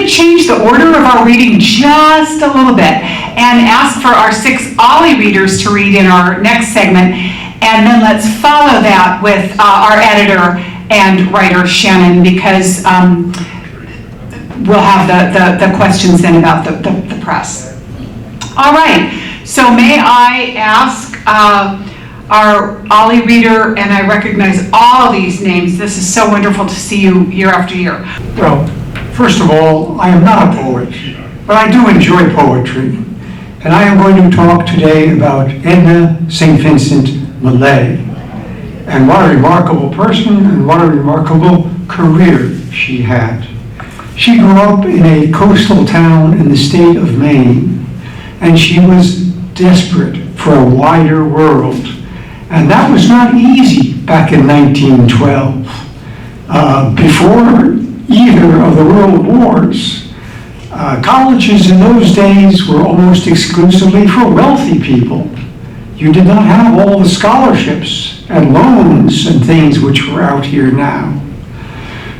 to change the order of our reading just a little bit and ask for our 6 OLLI readers to read in our next segment. And then let's follow that with our editor and writer, Shannon, because we'll have the questions then about the press. All right, so may I ask our OLLI reader, and I recognize all these names. This is so wonderful to see you year after year. Well, first of all, I am not a poet, but I do enjoy poetry. And I am going to talk today about Edna St. Vincent Millay, and what a remarkable person and what a remarkable career she had. She grew up in a coastal town in the state of Maine, and she was desperate for a wider world. And that was not easy back in 1912. Before either of the world wars, colleges in those days were almost exclusively for wealthy people. You did not have all the scholarships and loans and things which were out here now.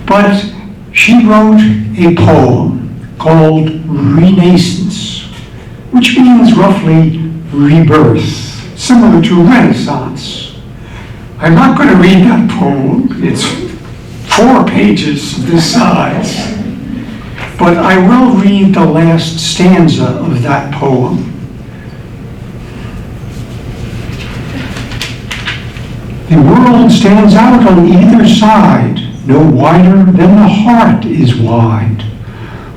But she wrote a poem called Renaissance, which means roughly rebirth, similar to Renaissance. I'm not going to read that poem. It's 4 pages this size. But I will read the last stanza of that poem. The world stands out on either side, no wider than the heart is wide.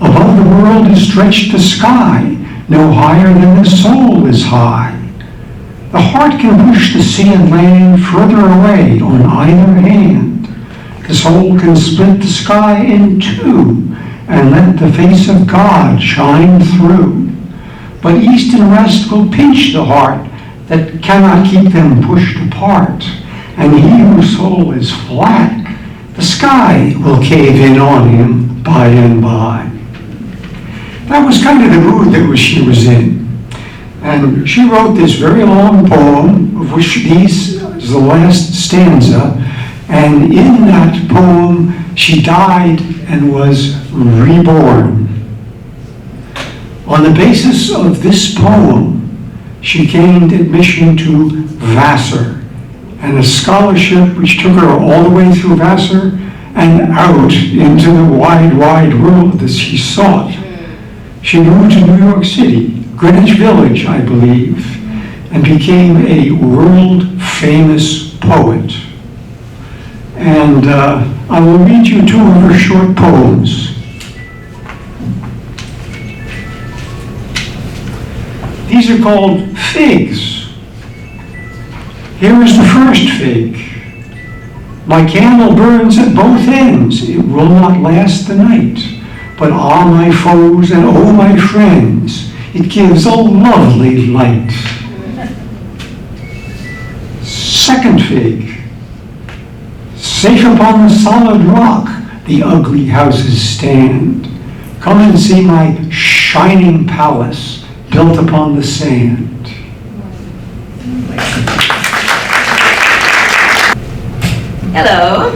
Above the world is stretched the sky, no higher than the soul is high. The heart can push the sea and land further away on either hand. The soul can split the sky in 2 and let the face of God shine through. But east and west will pinch the heart that cannot keep them pushed apart. And he whose soul is flat, the sky will cave in on him by and by. That was kind of the mood that she was in. And she wrote this very long poem, of which this is the last stanza. And in that poem, she died and was reborn. On the basis of this poem, she gained admission to Vassar, and a scholarship which took her all the way through Vassar and out into the wide, wide world that she sought. She moved to New York City, Greenwich Village, I believe, and became a world-famous poet. And I will read you 2 of her short poems. These are called figs. Here is the first fig. My candle burns at both ends. It will not last the night. But ah, my foes and oh, my friends, it gives a lovely light. Second fig. Safe upon the solid rock, the ugly houses stand. Come and see my shining palace built upon the sand. Hello.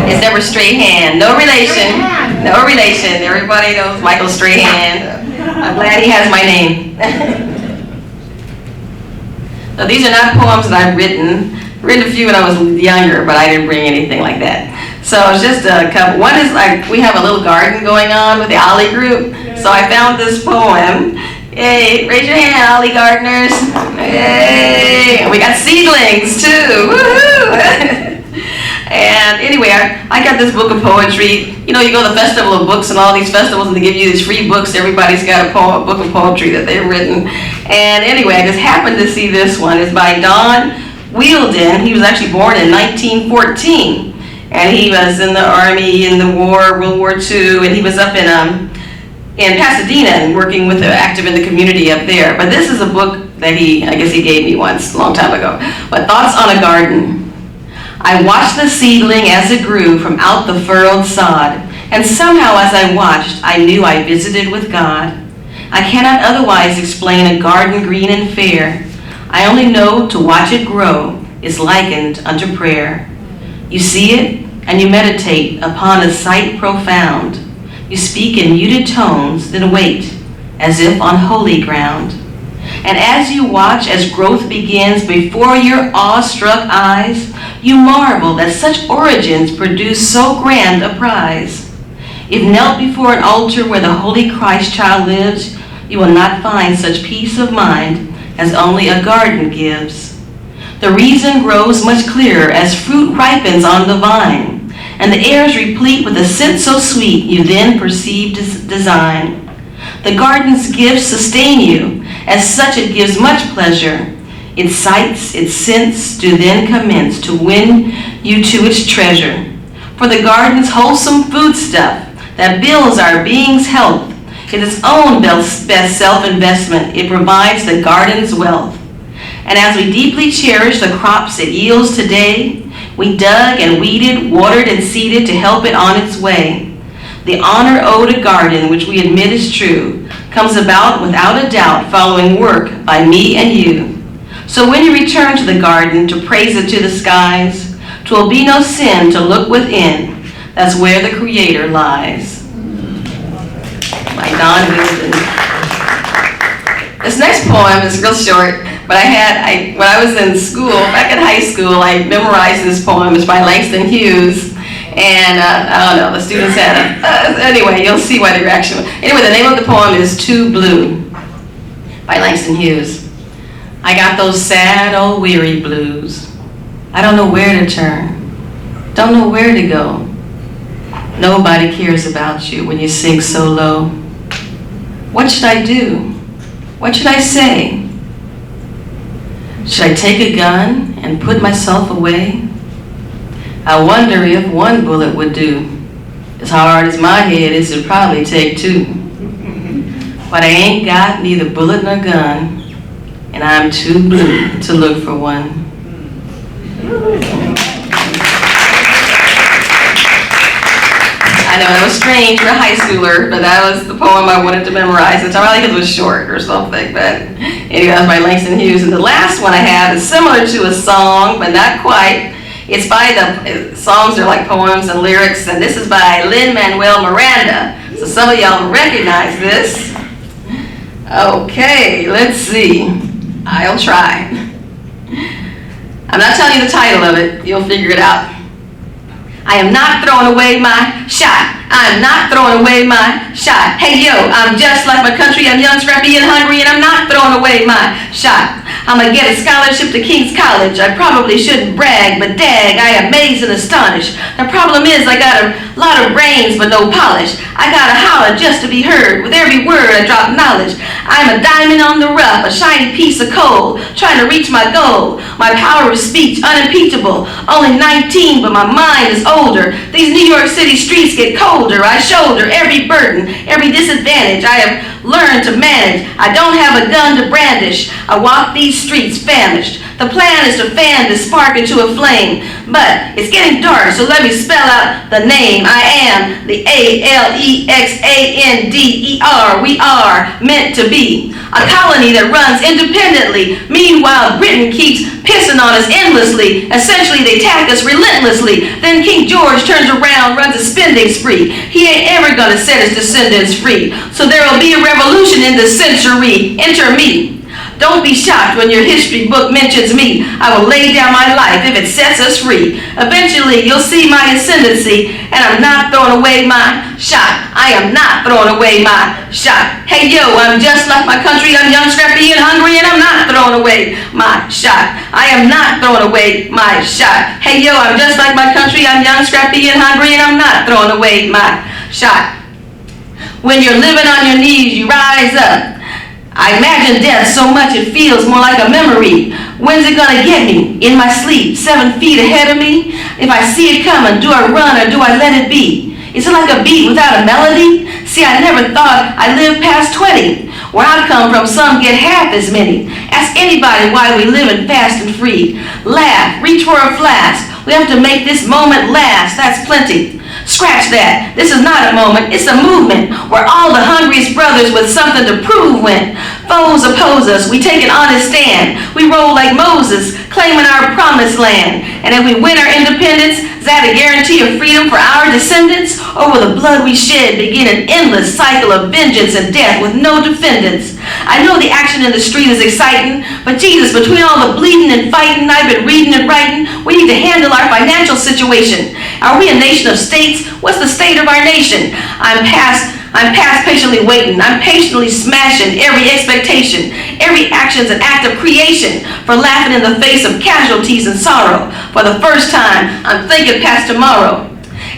It's Deborah Strahan. No relation. No relation. Everybody knows Michael Strahan. I'm glad he has my name. So these are not poems that I've written. Written a few when I was younger, but I didn't bring anything like that. So it's just a couple. One is like we have a little garden going on with the OLLI group. So I found this poem. Hey, raise your hand, OLLI gardeners. Hey, and we got seedlings too. Woohoo! And anyway, I got this book of poetry. You know, you go to the Festival of Books and all these festivals and they give you these free books. Everybody's got a book of poetry that they've written. And anyway, I just happened to see this one. It's by Don Wheeldon. He was actually born in 1914. And he was in the Army in the war, World War II. And he was up in Pasadena and working with active in the community up there. But this is a book that I guess he gave me once, a long time ago. But Thoughts on a Garden. I watched the seedling as it grew from out the furrowed sod, and somehow as I watched, I knew I visited with God. I cannot otherwise explain a garden green and fair. I only know to watch it grow is likened unto prayer. You see it, and you meditate upon a sight profound. You speak in muted tones, then wait, as if on holy ground. And as you watch as growth begins before your awestruck eyes, you marvel that such origins produce so grand a prize. If knelt before an altar where the Holy Christ child lives, you will not find such peace of mind as only a garden gives. The reason grows much clearer as fruit ripens on the vine, and the air is replete with a scent so sweet you then perceive design. The garden's gifts sustain you, as such it gives much pleasure. Its sights, its scents do then commence to win you to its treasure. For the garden's wholesome foodstuff that builds our being's health is its own best self-investment. It provides the garden's wealth. And as we deeply cherish the crops it yields today, we dug and weeded, watered and seeded to help it on its way. The honor owed a garden, which we admit is true, comes about without a doubt following work by me and you. So when you return to the garden to praise it to the skies, 'twill be no sin to look within. That's where the Creator lies. By Don Wilson. This next poem is real short, but when I was in school, back in high school, I memorized this poem. It's by Langston Hughes. And I don't know, the students had anyway, you'll see why the reaction. Anyway, the name of the poem is Too Blue by Langston Hughes. I got those sad old weary blues. I don't know where to turn, don't know where to go. Nobody cares about you when you sink so low. What should I do? What should I say? Should I take a gun and put myself away? I wonder if one bullet would do. As hard as my head is, it'd probably take two. But I ain't got neither bullet nor gun, and I'm too blue to look for one. I know that was strange for a high schooler, but that was the poem I wanted to memorize. It's probably because it was short or something, but anyway, that was by Langston Hughes. And the last one I have is similar to a song, but not quite. It's by songs are like poems and lyrics, and this is by Lin-Manuel Miranda. So some of y'all recognize this. Okay, let's see. I'll try. I'm not telling you the title of it. You'll figure it out. I am not throwing away my shot. I'm not throwing away my shot. Hey yo, I'm just like my country. I'm young, scrappy, and hungry, and I'm not throwing away my shot. I'm gonna get a scholarship to King's College. I probably shouldn't brag, but dag, I amaze and astonish. The problem is I got a lot of brains, but no polish. I gotta holler just to be heard. With every word I drop knowledge. I'm a diamond on the rough, a shiny piece of coal, trying to reach my goal. My power of speech unimpeachable. Only 19, but my mind is older. These New York City streets get colder. I shoulder every burden, every disadvantage I have learned to manage. I don't have a gun to brandish. I walk these streets famished. The plan is to fan this spark into a flame, but it's getting dark, so let me spell out the name. I am the ALEXANDER. We are meant to be a colony that runs independently. Meanwhile, Britain keeps pissing on us endlessly. Essentially, they attack us relentlessly. Then King George turns around, runs a spending spree. He ain't ever gonna set his descendants free. So there will be a revolution in this century. Enter me. Don't be shocked when your history book mentions me. I will lay down my life if it sets us free. Eventually, you'll see my ascendancy, and I'm not throwing away my shot. I am not throwing away my shot. Hey yo, I'm just like my country. I'm young, scrappy, and hungry, and I'm not throwing away my shot. I am not throwing away my shot. Hey yo, I'm just like my country. I'm young, scrappy, and hungry, and I'm not throwing away my shot. When you're living on your knees, you rise up. I imagine death so much it feels more like a memory. When's it gonna get me? In my sleep, 7 feet ahead of me? If I see it coming, do I run or do I let it be? Is it like a beat without a melody? See, I never thought I'd live past 20. Where I come from, some get half as many. Ask anybody why we live in fast and free. Laugh, reach for a flask. We have to make this moment last. That's plenty. Scratch that. This is not a moment. It's a movement where all the hungriest brothers with something to prove went. Foes oppose us. We take an honest stand. We roll like Moses, claiming our promised land. And if we win our independence, is that a guarantee of freedom for our descendants? Or will the blood we shed begin an endless cycle of vengeance and death with no defendants? I know the action in the street is exciting, but Jesus, between all the bleeding and fighting I've been reading and writing, we need to handle our financial situation. Are we a nation of states? What's the state of our nation? I'm past patiently waiting. I'm patiently smashing every expectation. Every action's an act of creation for laughing in the face of casualties and sorrow. For the first time, I'm thinking past tomorrow.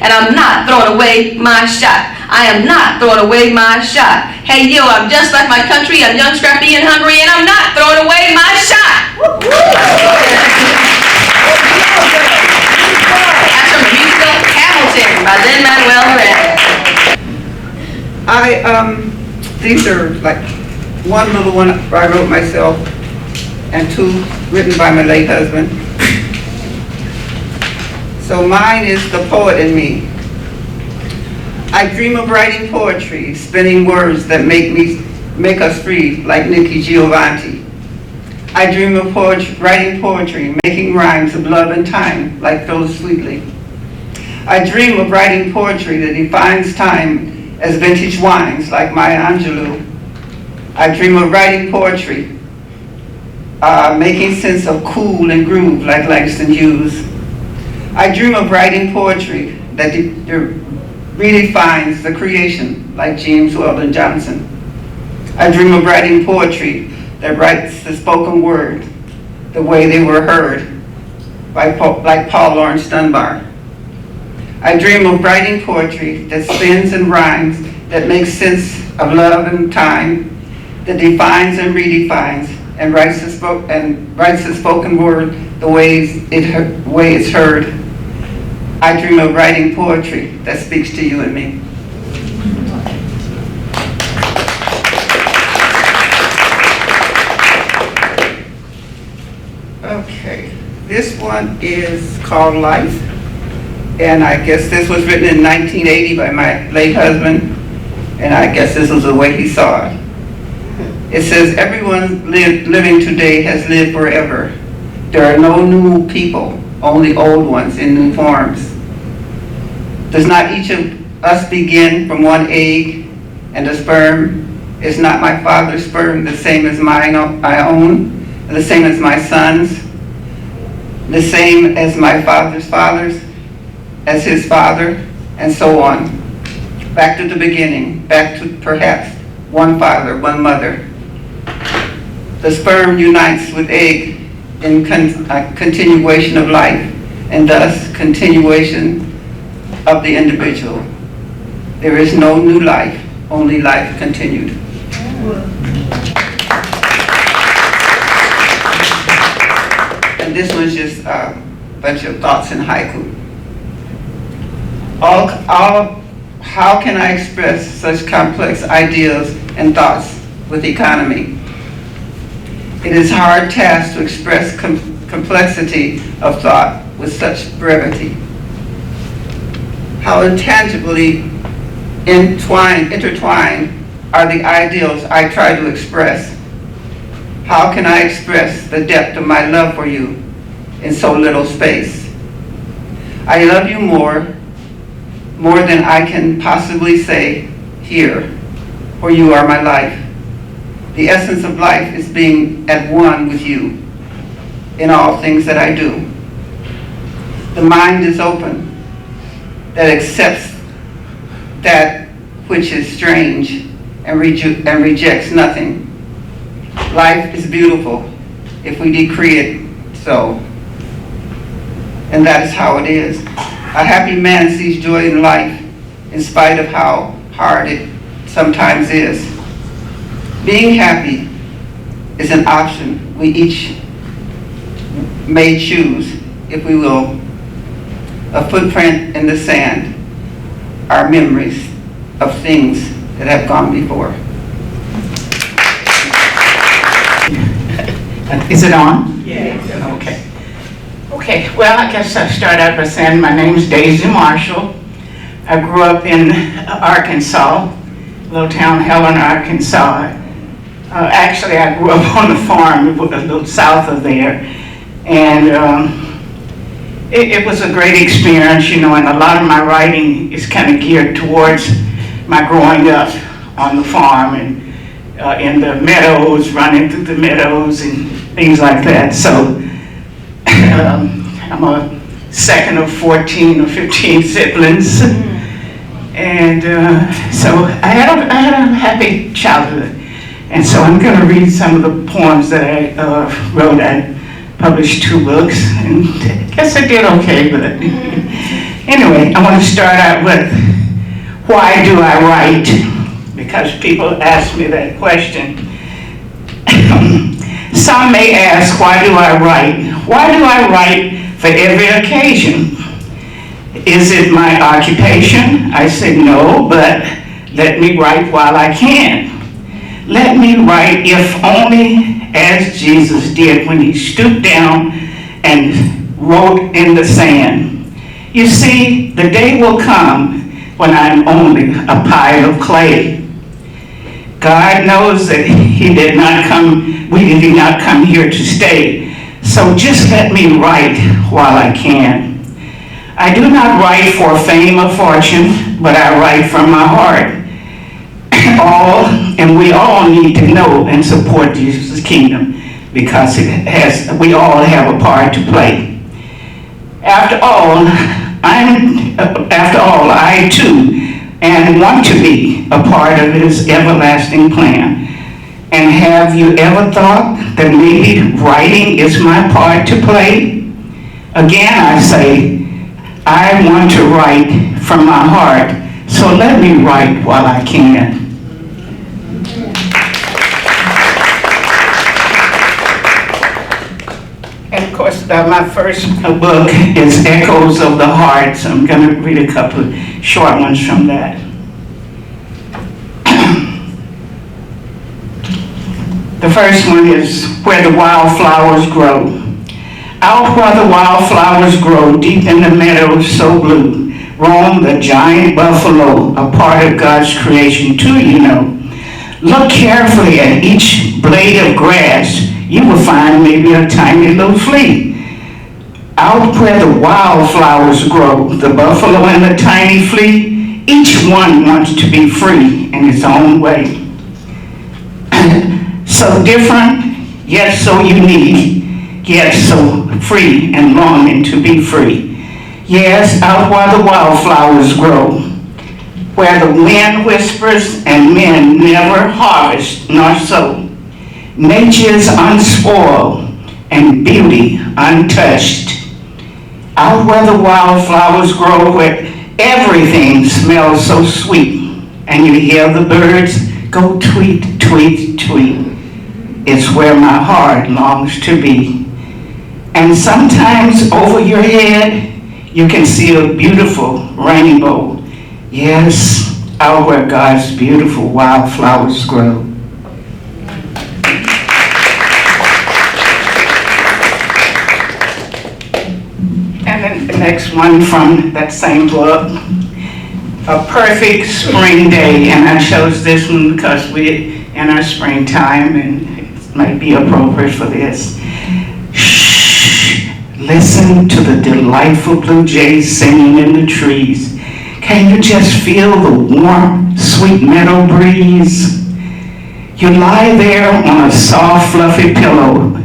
And I'm not throwing away my shot. I am not throwing away my shot. Hey, yo, I'm just like my country. I'm young, scrappy, and hungry, and I'm not throwing away my shot. That's from the musical Hamilton by Lin-Manuel Miranda. These are like one little one I wrote myself and two written by my late husband. So mine is the poet in me. I dream of writing poetry, spinning words that make us free, like Nikki Giovanni. I dream of writing poetry, making rhymes of love and time, like Phyllis Sweetley. I dream of writing poetry that defines time as vintage wines, like Maya Angelou. I dream of writing poetry, making sense of cool and groove, like Langston Hughes. I dream of writing poetry that redefines the creation, like James Weldon Johnson. I dream of writing poetry that writes the spoken word the way they were heard, like Paul Laurence Dunbar. I dream of writing poetry that spins and rhymes, that makes sense of love and time, that defines and redefines, and writes the spoken word the way it's heard. I dream of writing poetry that speaks to you and me. Okay, this one is called Life, and I guess this was written in 1980 by my late husband, and I guess this was the way he saw it. It says, everyone living today has lived forever. There are no new people, only old ones in new forms. Does not each of us begin from one egg and a sperm? Is not my father's sperm the same as my own, the same as my son's, the same as my father's father's, as his father, and so on? Back to the beginning, back to perhaps one father, one mother. The sperm unites with egg in continuation of life, and thus continuation of the individual. There is no new life, only life continued. And this was just a bunch of thoughts in haiku. How can I express such complex ideas and thoughts with economy? It is a hard task to express complexity of thought with such brevity. How intangibly intertwined are the ideals I try to express. How can I express the depth of my love for you in so little space? I love you more than I can possibly say here, for you are my life. The essence of life is being at one with you in all things that I do. The mind is open, that accepts that which is strange and rejects nothing. Life is beautiful if we decree it so. And that is how it is. A happy man sees joy in life in spite of how hard it sometimes is. Being happy is an option we each may choose, if we will. A footprint in the sand, our memories of things that have gone before. Is it on? Yeah. Okay. Okay, well, I guess I'll start out by saying my name's Daisy Marshall. I grew up in Arkansas, little town Helena, Arkansas. Actually, I grew up on the farm a little south of there. And it was a great experience, you know, and a lot of my writing is kind of geared towards my growing up on the farm and in the meadows, running through the meadows and things like that. So I'm a second of 14 or 15 siblings. And so I had a happy childhood. And so I'm going to read some of the poems that I wrote. I published 2 books, and I guess I did okay, but anyway, I want to start out with, why do I write? Because people ask me that question. Some may ask, why do I write? Why do I write for every occasion? Is it my occupation? I said no, but let me write while I can. Let me write, if only as Jesus did when he stooped down and wrote in the sand. You see, the day will come when I'm only a pile of clay. God knows that we did not come here to stay. So just let me write while I can. I do not write for fame or fortune, but I write from my heart. And we all need to know and support Jesus' kingdom, because we all have a part to play. After all, I too want to be a part of his everlasting plan. And have you ever thought that maybe writing is my part to play? Again, I say, I want to write from my heart, so let me write while I can. And of course, my first book is Echoes of the Heart, so I'm going to read a couple of short ones from that. The first one is Where the Wildflowers Grow. Out where the wildflowers grow, deep in the meadows so blue, roam the giant buffalo, a part of God's creation too, you know. Look carefully at each blade of grass. You will find maybe a tiny little flea. Out where the wildflowers grow, the buffalo and the tiny flea, each one wants to be free in its own way. So different, yet so unique, yet so free and longing to be free. Yes, out where the wildflowers grow, where the wind whispers and men never harvest nor sow. Nature's unspoiled and beauty untouched. Out where the wildflowers grow, where everything smells so sweet, and you hear the birds go tweet, tweet, tweet. It's where my heart longs to be. And sometimes over your head, you can see a beautiful rainbow. Yes, out where God's beautiful wildflowers grow. And then the next one from that same book, A Perfect Spring Day. And I chose this one because we're in our springtime and it might be appropriate for this. Shh, listen to the delightful blue jays singing in the trees. Can you just feel the warm, sweet meadow breeze? You lie there on a soft, fluffy pillow.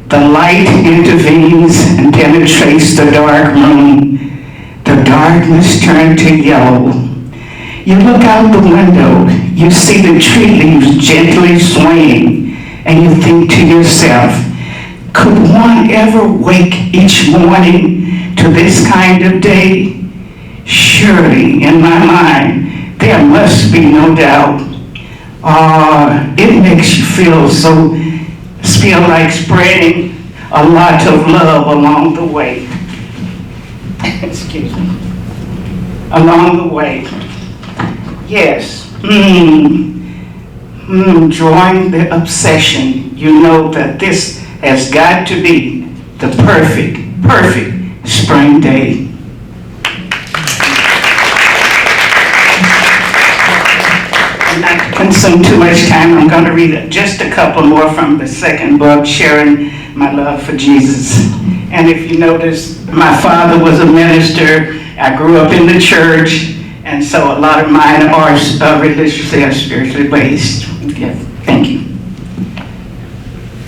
The light intervenes and penetrates the dark room. The darkness turns to yellow. You look out the window. You see the tree leaves gently swaying, and you think to yourself, could one ever wake each morning to this kind of day? Surely, in my mind, there must be no doubt. It makes you feel like spreading a lot of love along the way. Excuse me. Along the way. Yes. Drawing the obsession, you know that this has got to be the perfect perfect spring day. Not to consume too much time, I'm going to read just a couple more from the second book, Sharing My Love for Jesus. And if you notice, my father was a minister. I grew up in the church, and so a lot of mine are religiously or spiritually based. Yes, thank you.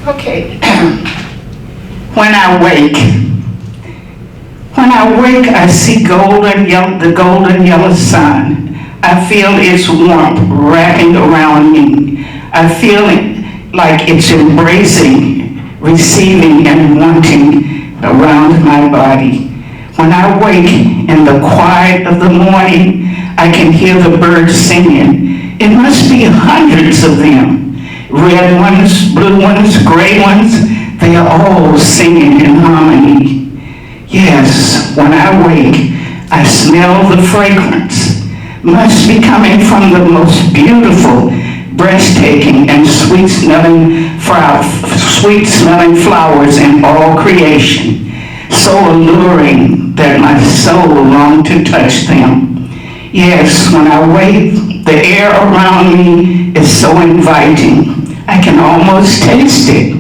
Okay. When I wake, I see the golden yellow sun. I feel its warmth wrapping around me. I feel like it's embracing, receiving, and wanting around my body. When I wake in the quiet of the morning, I can hear the birds singing. It must be hundreds of them. Red ones, blue ones, gray ones, they are all singing in harmony. Yes, when I wake, I smell the fragrance. Must be coming from the most beautiful, breathtaking, and sweet-smelling flowers in all creation, so alluring that my soul longs to touch them. Yes, when I wake, the air around me is so inviting. I can almost taste it.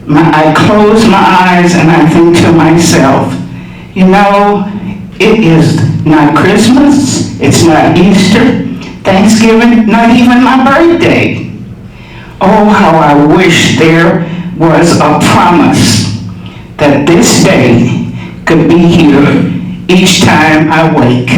I close my eyes and I think to myself, you know, it is not Christmas, it's not Easter, Thanksgiving, not even my birthday. Oh, how I wish there was a promise that this day could be here each time I wake.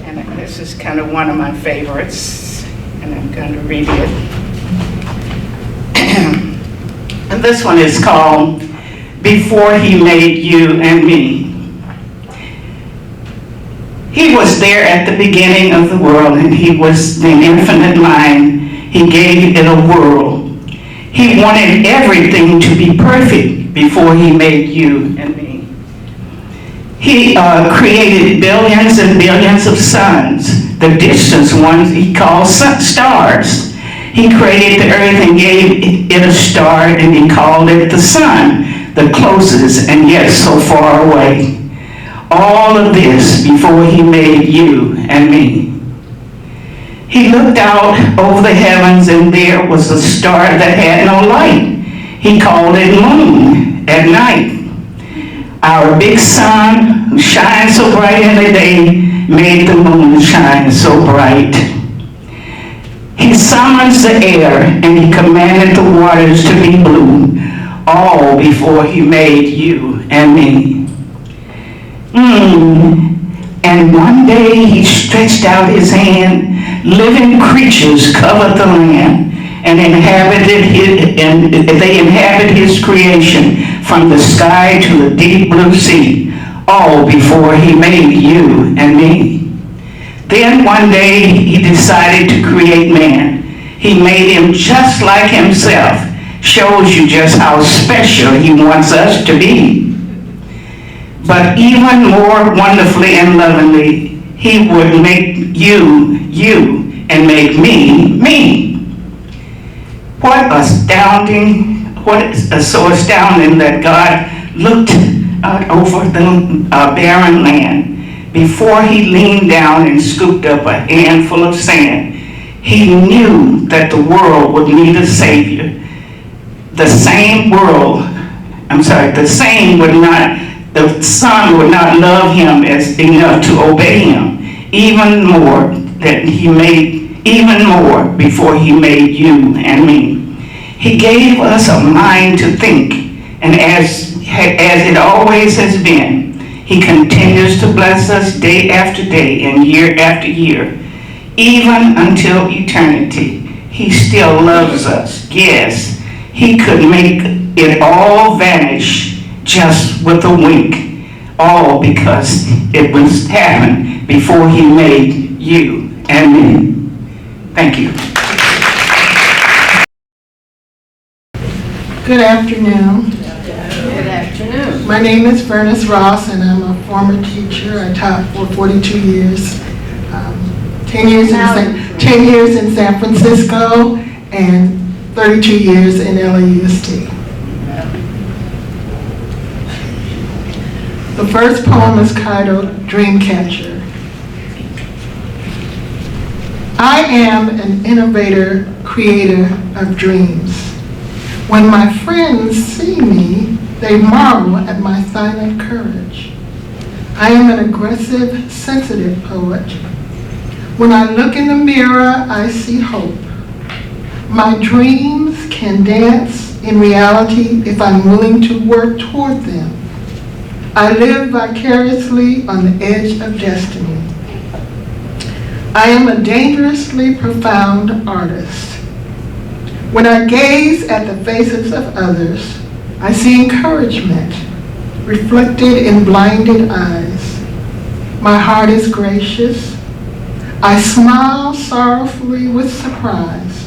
And this is kind of one of my favorites, and I'm going to read it. And this one is called Before He Made You and Me. He was there at the beginning of the world, and He was the infinite mind. He gave it a whirl. He wanted everything to be perfect before He made you and me. He created billions and billions of suns. The distant ones He called stars. He created the earth and gave it a star, and He called it the sun, the closest and yet so far away. All of this before He made you and me. He looked out over the heavens, and there was a star that had no light. He called it moon at night. Our big sun, who shines so bright in the day, made the moon shine so bright. He summons the air, and He commanded the waters to be blue, all before He made you and me. And one day He stretched out His hand, living creatures covered the land, and they inhabit His creation, from the sky to the deep blue sea, all before He made you and me. Then one day He decided to create man. He made him just like Himself. Shows you just how special He wants us to be. But even more wonderfully and lovingly, He would make you, and make me. What is so astounding that God looked out over the barren land. Before He leaned down and scooped up a handful of sand, He knew that the world would need a Savior. The Son would not love Him as enough to obey Him, even more before He made you and me. He gave us a mind to think, and as it always has been, He continues to bless us day after day and year after year, even until eternity. He still loves us. Yes, He could make it all vanish just with a wink, all because it was happened before He made you and me. Thank you. Good afternoon. Good afternoon. My name is Furnace Ross, and I'm a former teacher. I taught for 42 years, 10 years in San Francisco, and 32 years in LAUSD. The first poem is titled Dreamcatcher. I am an innovator, creator of dreams. When my friends see me, they marvel at my silent courage. I am an aggressive, sensitive poet. When I look in the mirror, I see hope. My dreams can dance in reality if I'm willing to work toward them. I live vicariously on the edge of destiny. I am a dangerously profound artist. When I gaze at the faces of others, I see encouragement reflected in blinded eyes. My heart is gracious. I smile sorrowfully with surprise.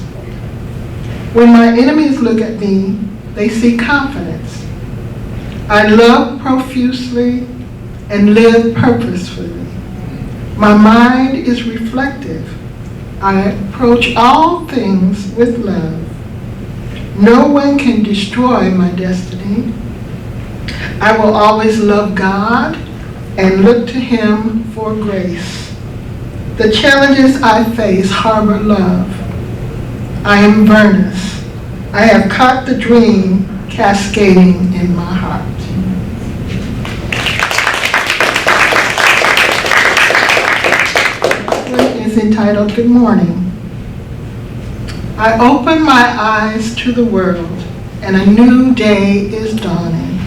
When my enemies look at me, they see confidence. I love profusely and live purposefully. My mind is reflective. I approach all things with love. No one can destroy my destiny. I will always love God and look to Him for grace. The challenges I face harbor love. I am Vernus. I have caught the dream cascading in my heart. Is entitled Good Morning. I open my eyes to the world and a new day is dawning,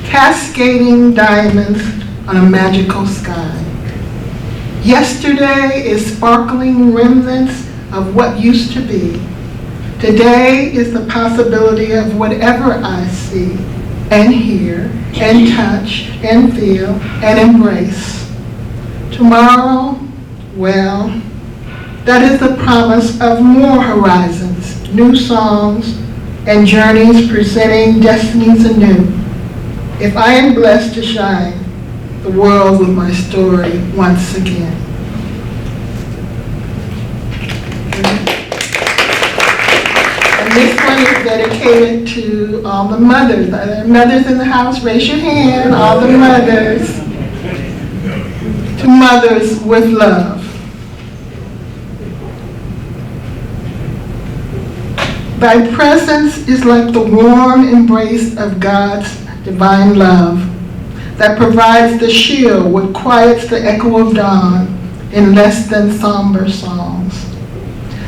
cascading diamonds on a magical sky. Yesterday is sparkling remnants of what used to be. Today is the possibility of whatever I see and hear and touch and feel and embrace. Tomorrow, well, that is the promise of more horizons, new songs, and journeys presenting destinies anew. If I am blessed to shine the world with my story once again. And this one is dedicated to all the mothers. Are there mothers in the house? Raise your hand, all the mothers. To mothers with love. Thy presence is like the warm embrace of God's divine love that provides the shield which quiets the echo of dawn in less than somber songs.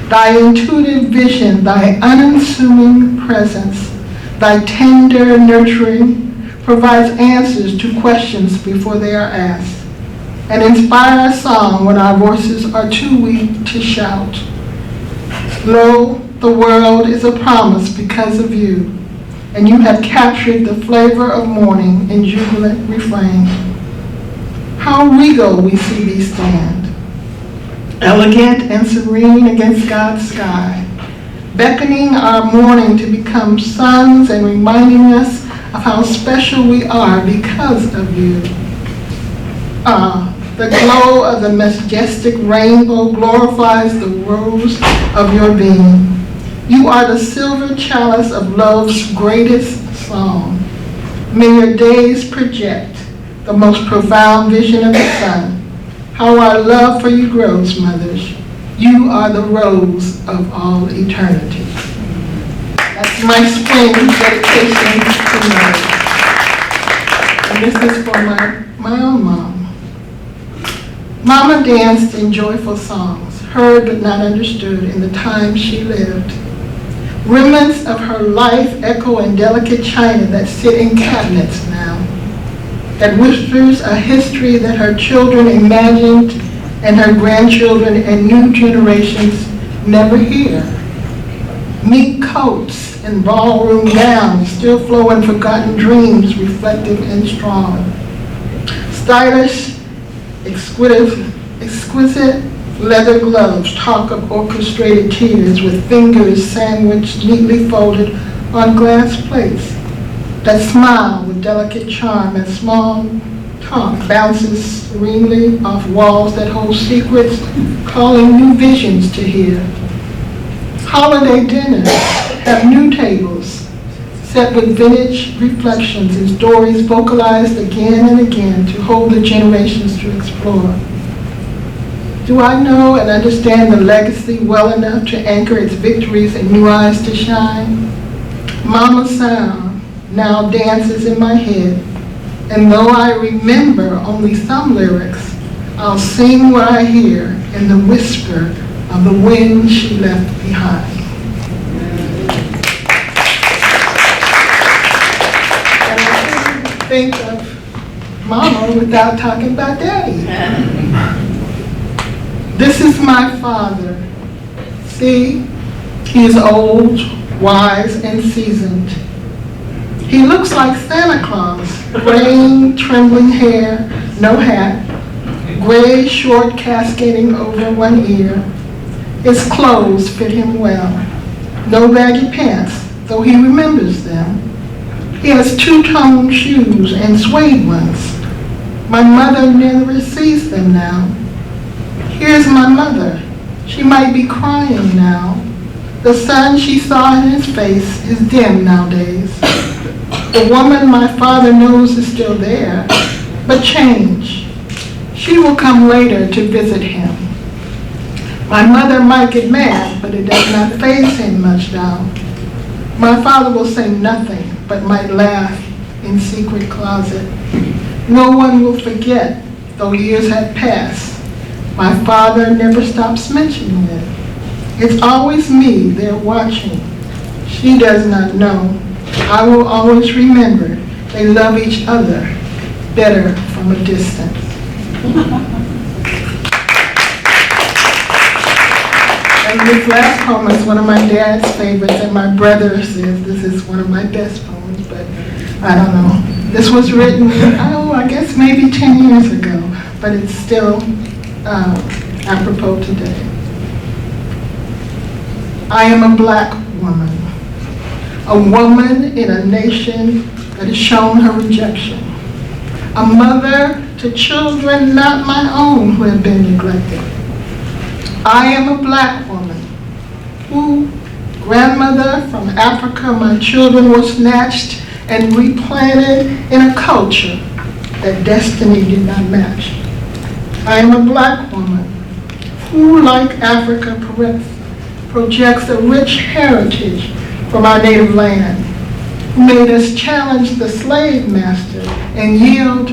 Thy intuitive vision, thy unassuming presence, thy tender nurturing provides answers to questions before they are asked, and inspire a song when our voices are too weak to shout. Lo, the world is a promise because of you, and you have captured the flavor of morning in jubilant refrain. How regal we see thee stand, elegant and serene against God's sky, beckoning our morning to become suns and reminding us of how special we are because of you. The glow of the majestic rainbow glorifies the rose of your being. You are the silver chalice of love's greatest song. May your days project the most profound vision of the sun. How our love for you grows, mothers. You are the rose of all eternity. That's my spring dedication to mothers. And this is for my own mom. Mama danced in joyful songs, heard but not understood in the time she lived. Remnants of her life echo in delicate china that sit in cabinets now, that whispers a history that her children imagined and her grandchildren and new generations never hear. Meat coats and ballroom gowns still flow in forgotten dreams, reflective and strong. Stylish, exquisite leather gloves talk of orchestrated tears with fingers sandwiched neatly folded on glass plates that smile with delicate charm as small talk bounces serenely off walls that hold secrets, calling new visions to hear. Holiday dinners have new tables set with vintage reflections and stories vocalized again and again to hold the generations to explore. Do I know and understand the legacy well enough to anchor its victories in new eyes to shine? Mama's sound now dances in my head, and though I remember only some lyrics, I'll sing what I hear in the whisper of the wind she left behind. And I couldn't think of Mama without talking about Daddy. This is my father. See, he is old, wise, and seasoned. He looks like Santa Claus, graying, trembling hair, no hat, gray, short cascading over one ear. His clothes fit him well. No baggy pants, though he remembers them. He has two-tone shoes and suede ones. My mother never sees them now. Here's my mother. She might be crying now. The sun she saw in his face is dim nowadays. The woman my father knows is still there, but changed. She will come later to visit him. My mother might get mad, but it does not faze him much now. My father will say nothing, but might laugh in secret closet. No one will forget, though years have passed. My father never stops mentioning it. It's always me there watching. She does not know. I will always remember they love each other better from a distance. And this last poem is one of my dad's favorites, and my brother says this is one of my best poems, but I don't know. This was written, I guess maybe 10 years ago, but it's still apropos today. I am a black woman in a nation that has shown her rejection, a mother to children not my own who have been neglected. I am a black woman who, grandmother from Africa, my children were snatched and replanted in a culture that destiny did not match. I am a black woman who, like Africa, projects a rich heritage from our native land, who made us challenge the slave master and yield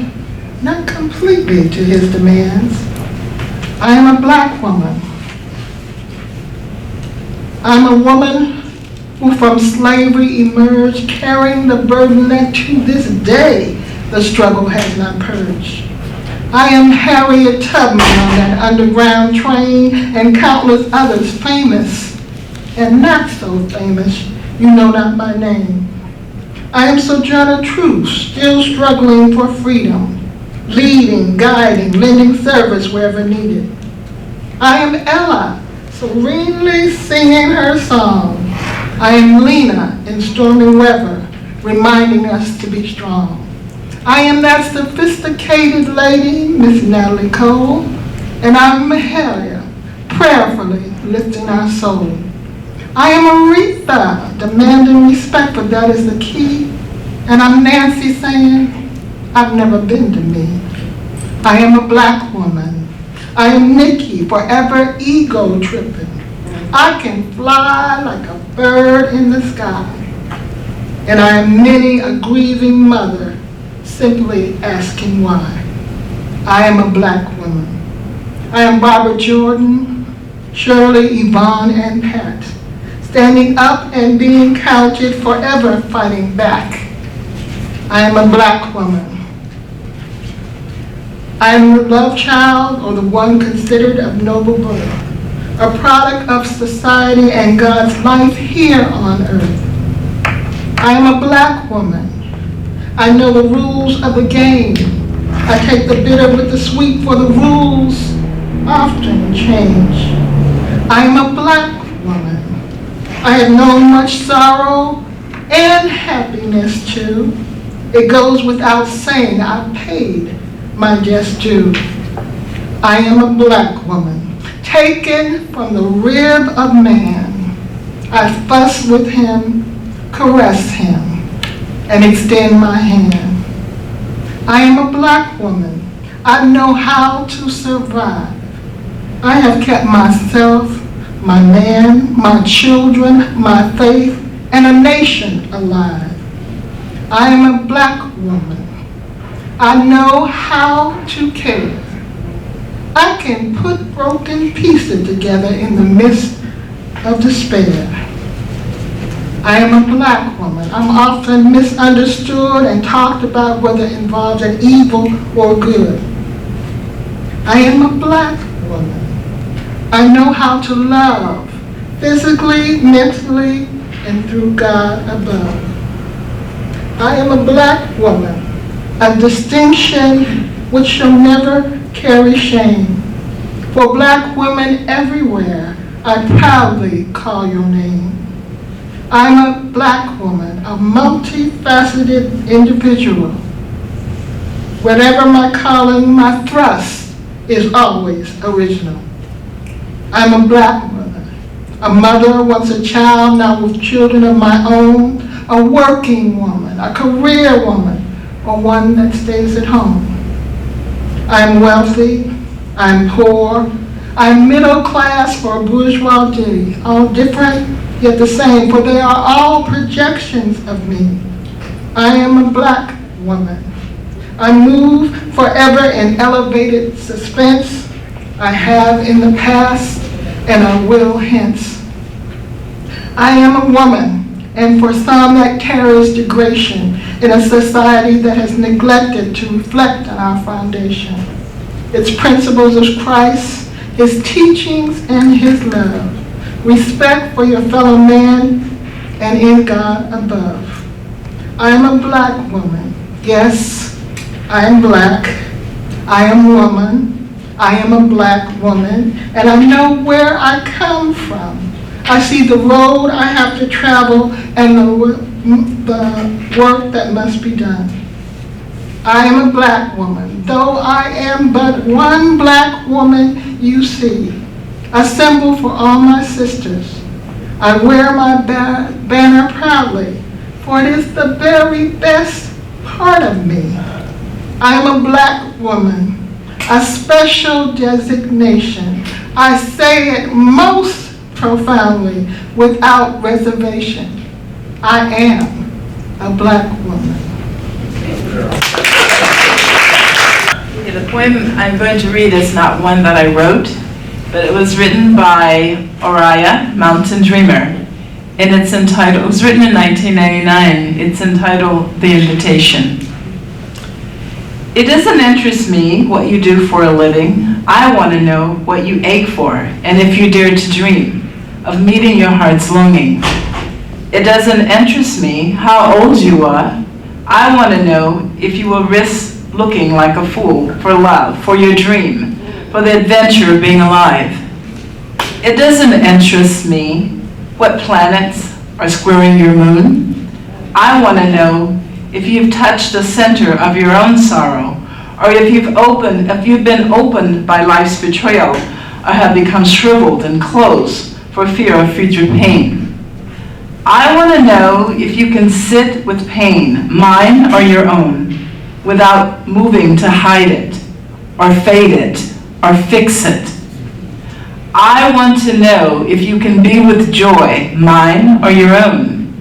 not completely to his demands. I am a black woman. I'm a woman who from slavery emerged carrying the burden that to this day the struggle has not purged. I am Harriet Tubman on that underground train and countless others famous and not so famous, you know not my name. I am Sojourner Truth, still struggling for freedom, leading, guiding, lending service wherever needed. I am Ella, serenely singing her song. I am Lena in stormy weather, reminding us to be strong. I am that sophisticated lady, Miss Natalie Cole, and I'm Mahalia, prayerfully lifting our soul. I am Aretha, demanding respect, but that is the key. And I'm Nancy saying, I've never been to me. I am a black woman. I am Nikki, forever ego tripping. I can fly like a bird in the sky. And I am Minnie, a grieving mother, simply asking why. I am a black woman. I am Barbara Jordan, Shirley, Yvonne, and Pat, standing up and being counted, forever fighting back. I am a black woman. I am the love child, or the one considered of noble birth, a product of society and God's life here on earth. I am a black woman. I know the rules of the game. I take the bitter with the sweet, for the rules often change. I am a black woman. I have known much sorrow and happiness too. It goes without saying I paid my just due. I am a black woman, taken from the rib of man, I fuss with him, caress him, and extend my hand. I am a black woman. I know how to survive. I have kept myself, my man, my children, my faith, and a nation alive. I am a black woman. I know how to care. I can put broken pieces together in the midst of despair. I am a black woman. I'm often misunderstood and talked about whether it involves an evil or good. I am a black woman. I know how to love, physically, mentally, and through God above. I am a black woman, a distinction which shall never carry shame. For black women everywhere, I proudly call your name. I'm a black woman, a multifaceted individual. Whatever my calling, my thrust is always original. I'm a black woman, a mother, once a child, now with children of my own, a working woman, a career woman, or one that stays at home. I'm wealthy, I'm poor, I'm middle class or bourgeoisie, all different yet the same, for they are all projections of me. I am a black woman. I move forever in elevated suspense. I have in the past, and I will hence. I am a woman, and for some that carries degradation in a society that has neglected to reflect on our foundation, its principles of Christ, his teachings, and his love, respect for your fellow man, and in God above. I am a black woman. Yes, I am black. I am woman. I am a black woman, and I know where I come from. I see the road I have to travel and the work that must be done. I am a black woman, though I am but one black woman you see, a symbol for all my sisters. I wear my banner proudly, for it is the very best part of me. I am a black woman, a special designation. I say it most profoundly, without reservation. I am a black woman. Okay, the poem I'm going to read is not one that I wrote, but it was written by Oriah, Mountain Dreamer, and it was written in 1999. It's entitled The Invitation. It doesn't interest me what you do for a living. I want to know what you ache for, and if you dare to dream of meeting your heart's longing. It doesn't interest me how old you are. I want to know if you will risk looking like a fool for love, for your dream, for the adventure of being alive. It doesn't interest me what planets are squaring your moon. I want to know if you've touched the center of your own sorrow, or if you've been opened by life's betrayal, or have become shriveled and closed for fear of future pain. I want to know if you can sit with pain, mine or your own, without moving to hide it, or fade it, or fix it. I want to know if you can be with joy, mine or your own,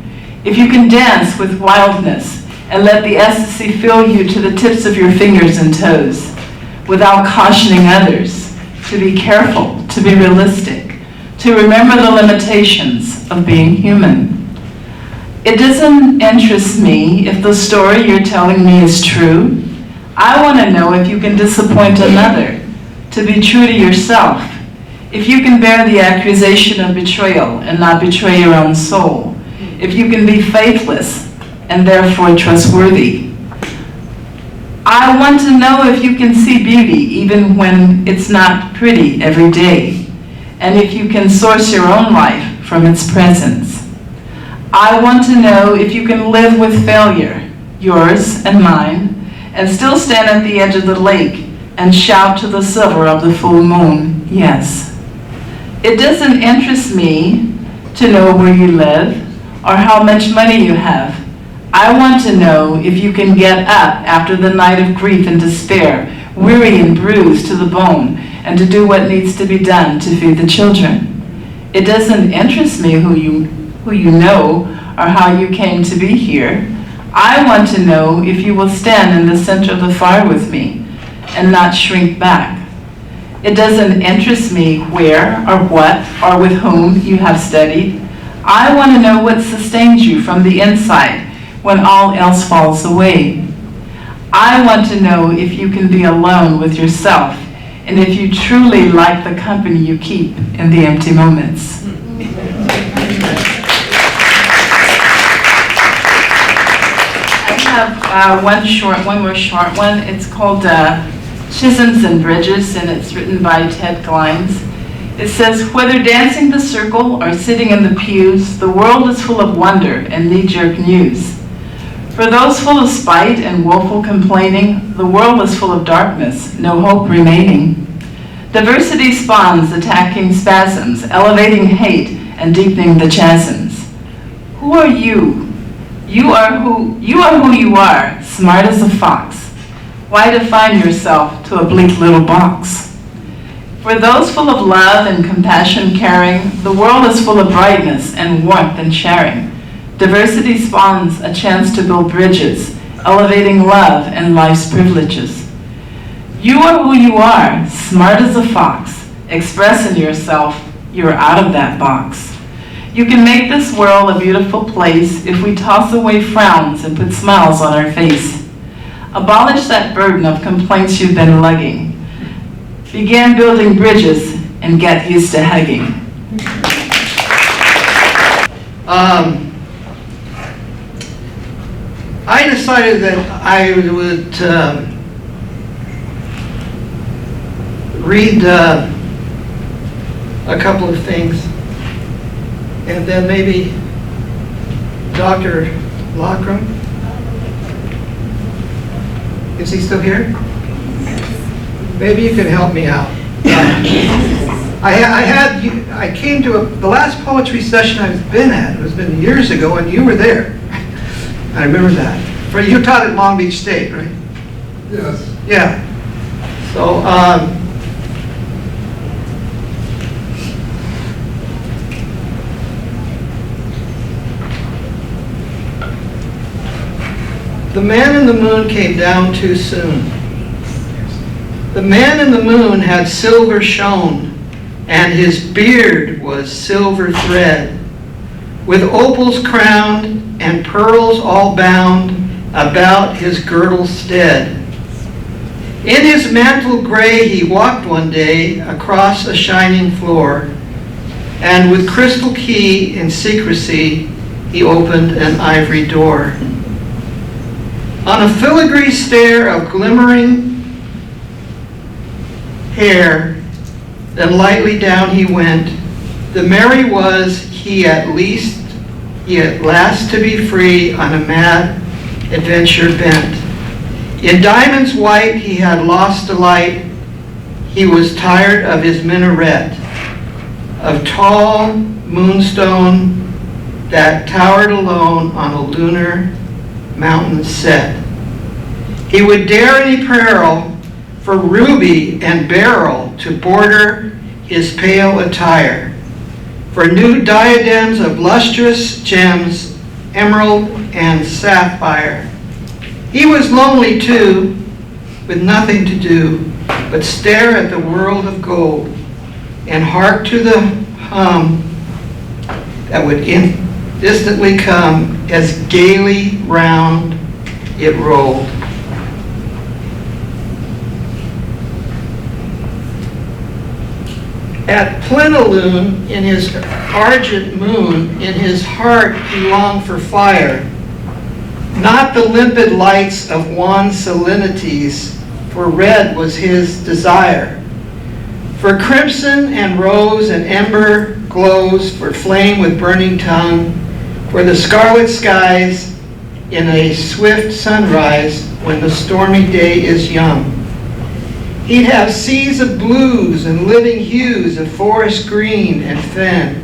if you can dance with wildness and let the ecstasy fill you to the tips of your fingers and toes, without cautioning others to be careful, to be realistic, to remember the limitations of being human. It doesn't interest me if the story you're telling me is true. I want to know if you can disappoint another, to be true to yourself, if you can bear the accusation of betrayal and not betray your own soul, if you can be faithless and therefore trustworthy. I want to know if you can see beauty even when it's not pretty every day, and if you can source your own life from its presence. I want to know if you can live with failure, yours and mine, and still stand at the edge of the lake and shout to the silver of the full moon, yes. It doesn't interest me to know where you live or how much money you have. I want to know if you can get up after the night of grief and despair, weary and bruised to the bone, and to do what needs to be done to feed the children. It doesn't interest me who you know or how you came to be here. I want to know if you will stand in the center of the fire with me and not shrink back. It doesn't interest me where or what or with whom you have studied. I want to know what sustains you from the inside when all else falls away. I want to know if you can be alone with yourself and if you truly like the company you keep in the empty moments. I have one more short one. It's called Chisholms and Bridges, and it's written by Ted Glines. It says, whether dancing the circle or sitting in the pews, the world is full of wonder and knee-jerk news. For those full of spite and woeful complaining, the world is full of darkness, no hope remaining. Diversity spawns attacking spasms, elevating hate and deepening the chasms. Who are you? You are who you are, smart as a fox. Why define yourself to a bleak little box? For those full of love and compassion caring, the world is full of brightness and warmth and sharing. Diversity spawns a chance to build bridges, elevating love and life's privileges. You are who you are, smart as a fox. Expressing yourself, you're out of that box. You can make this world a beautiful place if we toss away frowns and put smiles on our face. Abolish that burden of complaints you've been lugging. Begin building bridges and get used to hugging. I decided that I would read a couple of things, and then maybe Dr. Lockram, is he still here? Maybe you can help me out. I came to the last poetry session I've been at. It was been years ago, and you were there. I remember that. You taught at Long Beach State, right? Yes. Yeah. So, the man in the moon came down too soon. The man in the moon had silver shone, and his beard was silver thread, with opals crowned and pearls all bound about his girdle's stead. In his mantle gray he walked one day across a shining floor, and with crystal key in secrecy he opened an ivory door. On a filigree stair of glimmering hair, then lightly down he went. The merry was he at last to be free on a mad adventure bent. In diamonds white he had lost delight. He was tired of his minaret, of tall moonstone that towered alone on a lunar mountain set. He would dare any peril for ruby and beryl to border his pale attire, for new diadems of lustrous gems, emerald and sapphire. He was lonely too, with nothing to do but stare at the world of gold and hark to the hum that would distantly come as gaily round it rolled. At plenilune, in his argent moon, in his heart he longed for fire, not the limpid lights of wan salinities, for red was his desire. For crimson and rose and ember glows, for flame with burning tongue, for the scarlet skies in a swift sunrise when the stormy day is young. He'd have seas of blues and living hues of forest green and fen,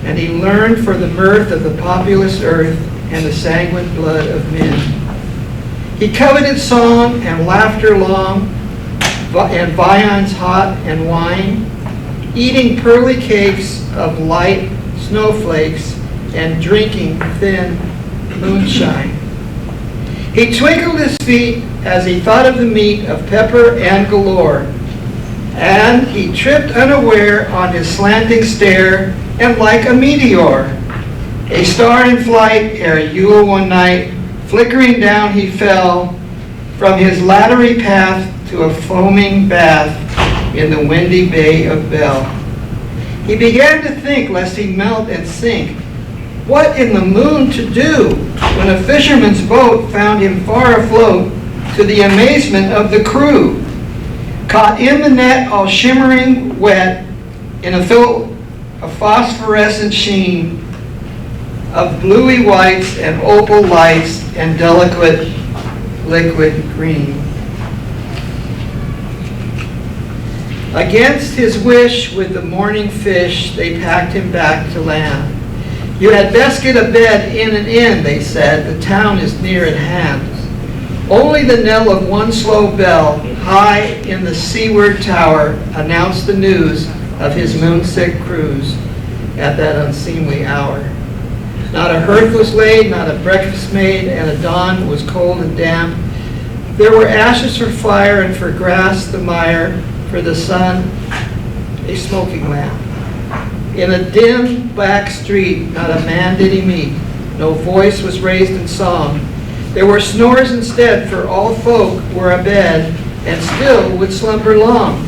and he learned for the mirth of the populous earth and the sanguine blood of men. He coveted song and laughter long, and viands hot and wine, eating pearly cakes of light snowflakes and drinking thin moonshine. He twinkled his feet as he thought of the meat of pepper and galore, and he tripped unaware on his slanting stair, and like a meteor, a star in flight ere Yule one night, flickering down he fell from his laddery path to a foaming bath in the windy bay of Bel. He began to think lest he melt and sink. What in the moon to do when a fisherman's boat found him far afloat to the amazement of the crew? Caught in the net all shimmering wet in a phosphorescent sheen of bluey whites and opal lights and delicate liquid green. Against his wish with the morning fish, they packed him back to land. You had best get a bed in an inn, they said, the town is near at hand. Only the knell of one slow bell, high in the seaward tower, announced the news of his moonsick cruise at that unseemly hour. Not a hearth was laid, not a breakfast made, and the dawn was cold and damp. There were ashes for fire and for grass the mire, for the sun a smoking lamp. In a dim black street, not a man did he meet. No voice was raised in song. There were snores instead, for all folk were abed, and still would slumber long.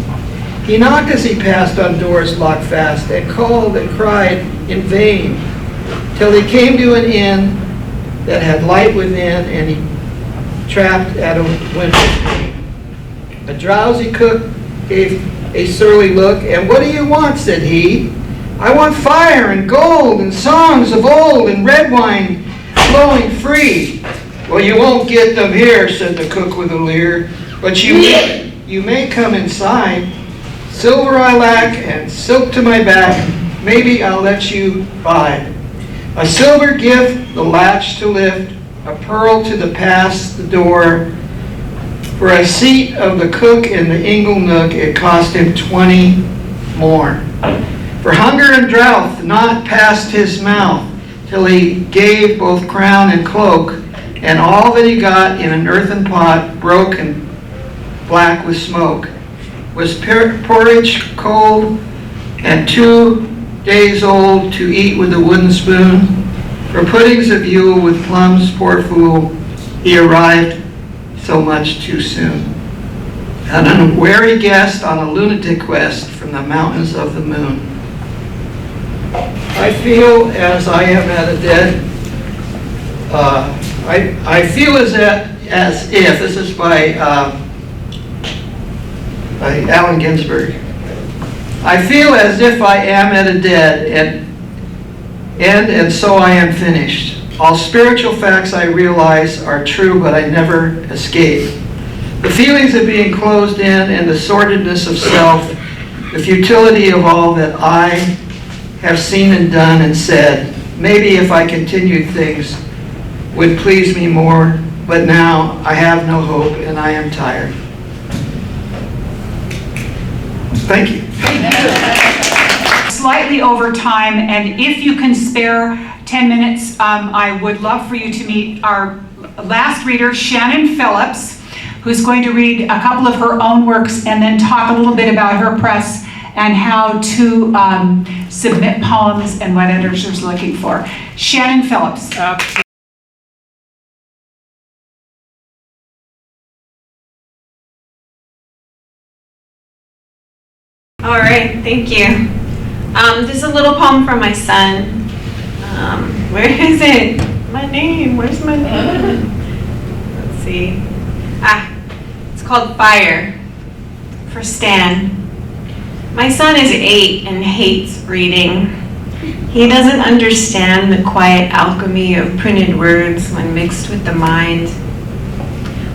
He knocked as he passed on doors locked fast, and called and cried in vain, till he came to an inn that had light within, and he trapped at a window pane. A drowsy cook gave a surly look, and what do you want, said he. I want fire and gold and songs of old and red wine flowing free. Well, you won't get them here, said the cook with a leer, but you may come inside. Silver I lack and silk to my back, maybe I'll let you buy. A silver gift, the latch to lift, a pearl to the pass the door. For a seat of the cook in the ingle nook, it cost him 20 more. For hunger and drought not past his mouth, till he gave both crown and cloak, and all that he got in an earthen pot, broke and black with smoke, was porridge cold and 2 days old to eat with a wooden spoon. For puddings of Yule with plums, poor fool, he arrived so much too soon. An unwary guest on a lunatic quest from the mountains of the moon. I feel as I am at a dead, I feel as if, this is by Allen Ginsberg. I feel as if I am at a dead end, and so I am finished. All spiritual facts I realize are true, but I never escape. The feelings of being closed in and the sordidness of self, the futility of all that I have seen and done and said, maybe if I continued things would please me more, but now I have no hope and I am tired. Thank you. Slightly over time, and if you can spare 10 minutes, I would love for you to meet our last reader, Shannon Phillips, who's going to read a couple of her own works and then talk a little bit about her press and how to submit poems and what editors are looking for. Shannon Phillips. All right, thank you. This is a little poem from my son. Where is it? My name, where's my name? Let's see. It's called Fire, for Stan. My son is 8 and hates reading. He doesn't understand the quiet alchemy of printed words when mixed with the mind.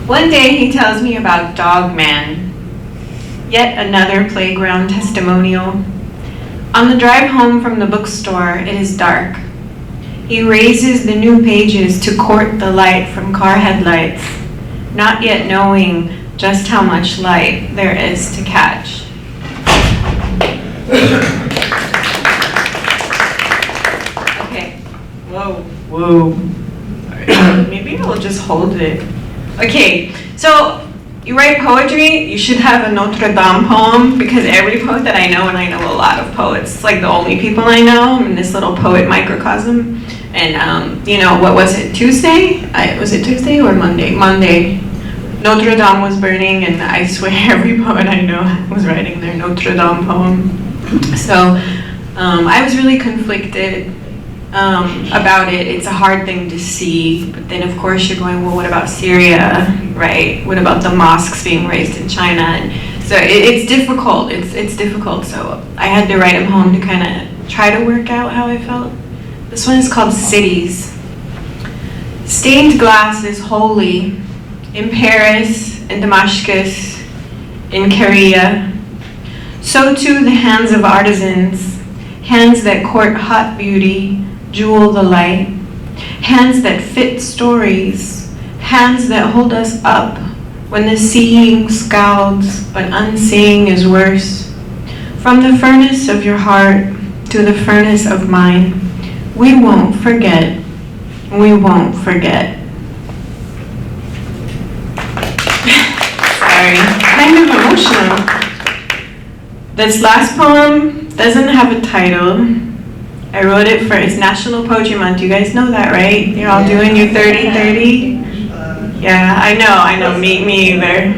One day he tells me about Dog Man, yet another playground testimonial. On the drive home from the bookstore, it is dark. He raises the new pages to court the light from car headlights, not yet knowing just how much light there is to catch. Okay. Whoa. Sorry. Maybe I'll just hold it. Okay, so you write poetry, you should have a Notre Dame poem, because every poet that I know, and I know a lot of poets, it's like the only people I know, I'm in this little poet microcosm. And, what was it, Tuesday? Was it Tuesday or Monday? Monday. Notre Dame was burning, and I swear every poet I know was writing their Notre Dame poem. So I was really conflicted about it. It's a hard thing to see, but then of course you're going, well, what about Syria, right? What about the mosques being raised in China? And so it's difficult. It's difficult. So I had to write him home to kind of try to work out how I felt. This one is called Cities. Stained glass is holy in Paris, in Damascus, in Korea. So too the hands of artisans, hands that court hot beauty, jewel the light, hands that fit stories, hands that hold us up when the seeing scalds, but unseeing is worse. From the furnace of your heart to the furnace of mine, we won't forget. We won't forget. Sorry, kind of emotional. This last poem doesn't have a title. I wrote it for, it's National Poetry Month. You guys know that, right? You're all doing your 30-30? Yeah, I know, me either.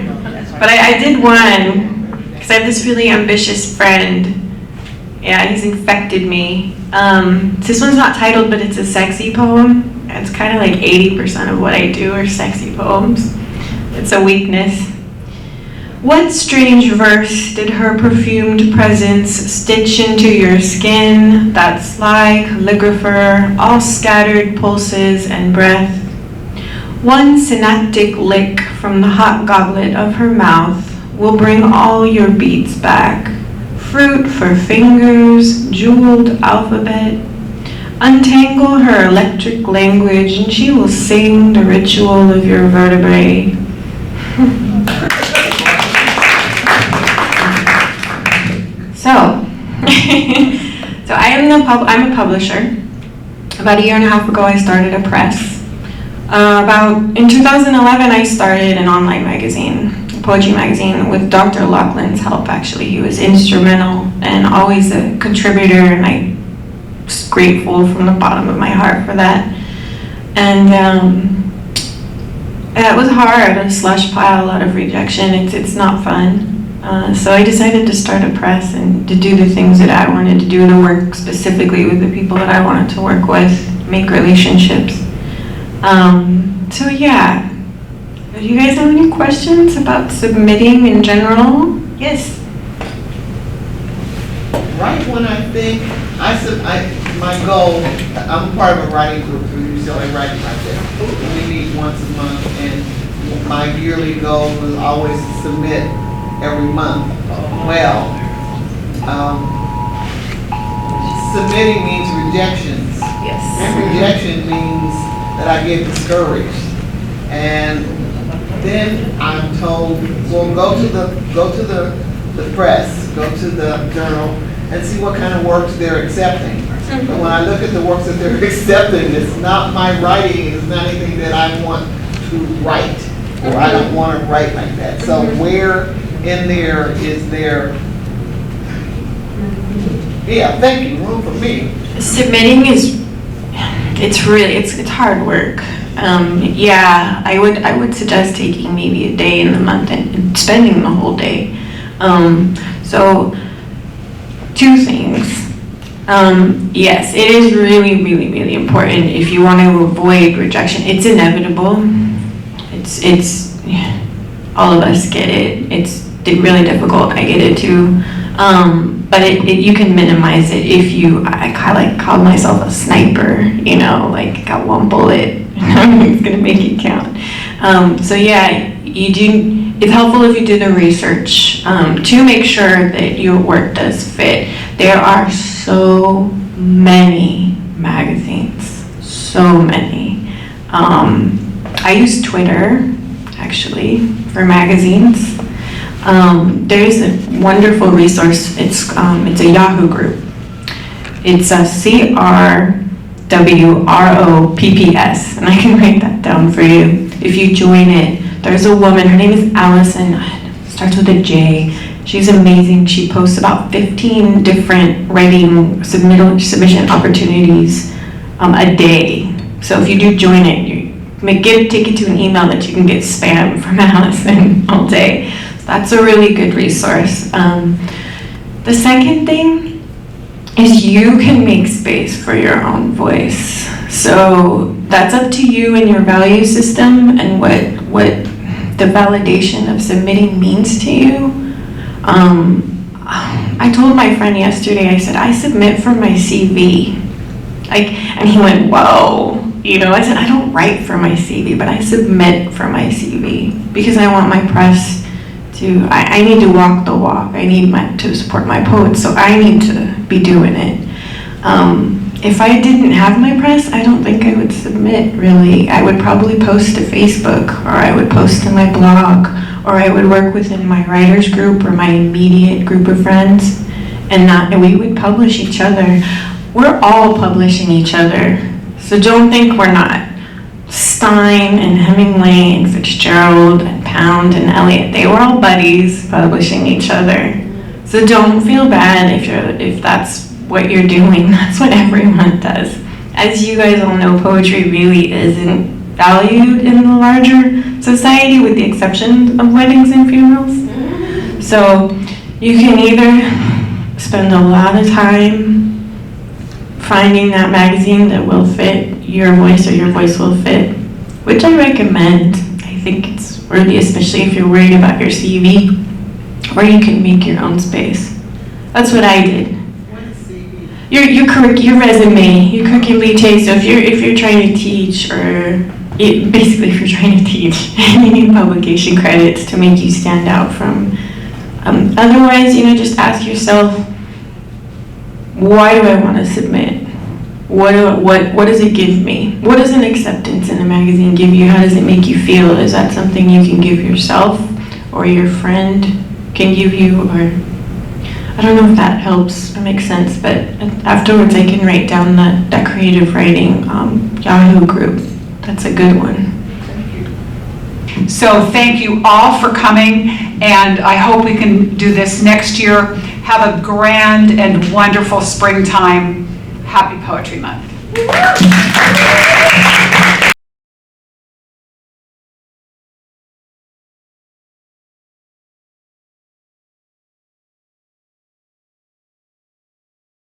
But I did one, because I have this really ambitious friend. Yeah, he's infected me. This one's not titled, but it's a sexy poem. It's kind of like 80% of what I do are sexy poems. It's a weakness. What strange verse did her perfumed presence stitch into your skin, that sly calligrapher, all scattered pulses and breath? One synaptic lick from the hot goblet of her mouth will bring all your beats back. Fruit for fingers, jeweled alphabet. Untangle her electric language and she will sing the ritual of your vertebrae. So I'm a publisher. About a year and a half ago, I started a press. In 2011, I started an online magazine. Poetry magazine with Dr. Laughlin's help, actually. He was instrumental and always a contributor, and I'm grateful from the bottom of my heart for that. And it was hard, a slush pile, a lot of rejection. It's not fun. So I decided to start a press and to do the things that I wanted to do, to work specifically with the people that I wanted to work with, make relationships. So yeah. Do you guys have any questions about submitting in general? Yes. Right when I think, my goal, I'm part of a writing group through UCLA Writing Project. We meet once a month, and my yearly goal was always to submit every month. Well, submitting means rejections. Yes. And rejection means that I get discouraged. And then I'm told, well, go to the press, go to the journal, and see what kind of works they're accepting. But when I look at the works that they're accepting, it's not my writing, it's not anything that I want to write, or I don't want to write like that. So where in there is there, yeah, thank you, room for me. Submitting it's hard work. Yeah, I would suggest taking maybe a day in the month and spending the whole day. So, two things. Yes, it is really, really, really important if you want to avoid rejection. It's inevitable. It's all of us get it. It's really difficult. I get it too. But you can minimize it if I call myself a sniper, like got one bullet, it's gonna make it count. So yeah, it's helpful if you do the research to make sure that your work does fit. There are so many magazines, so many. I use Twitter, actually, for magazines. There's a wonderful resource. It's a Yahoo group. It's a CRWROPPS, and I can write that down for you if you join it. There's a woman, her name is Allison, starts with a J. She's amazing. She posts about 15 different writing submission opportunities a day. So if you do join it, take it to an email that you can get spam from Allison all day. So that's a really good resource. The second thing is you can make space for your own voice. So that's up to you and your value system and what the validation of submitting means to you. I told my friend yesterday, I said, I submit for my CV. And he went, whoa. I said, I don't write for my CV, but I submit for my CV because I want my press to, I need to walk the walk. I need to support my poets, so I need to be doing it. If I didn't have my press, I don't think I would submit, really. I would probably post to Facebook, or I would post to my blog, or I would work within my writers group or my immediate group of friends, and we would publish each other. We're all publishing each other, so don't think we're not. Stein and Hemingway and Fitzgerald and Pound and Eliot, they were all buddies publishing each other. So don't feel bad if that's what you're doing. That's what everyone does. As you guys all know, poetry really isn't valued in the larger society with the exception of weddings and funerals. So you can either spend a lot of time finding that magazine that will fit your voice or your voice will fit, which I recommend. I think it's worthy, especially if you're worried about your CV, or you can make your own space. That's what I did. Your resume, your curriculum vitae. So if you're trying to teach, basically if you're trying to teach, you need publication credits to make you stand out from. Otherwise, just ask yourself, why do I want to submit? What does it give me? What does an acceptance in a magazine give you? How does it make you feel? Is that something you can give yourself, or your friend can give you, or I don't know if that helps or makes sense, but afterwards I can write down that creative writing Yahoo group. That's a good one. So thank you all for coming, and I hope we can do this next year. Have a grand and wonderful springtime. Happy Poetry Month.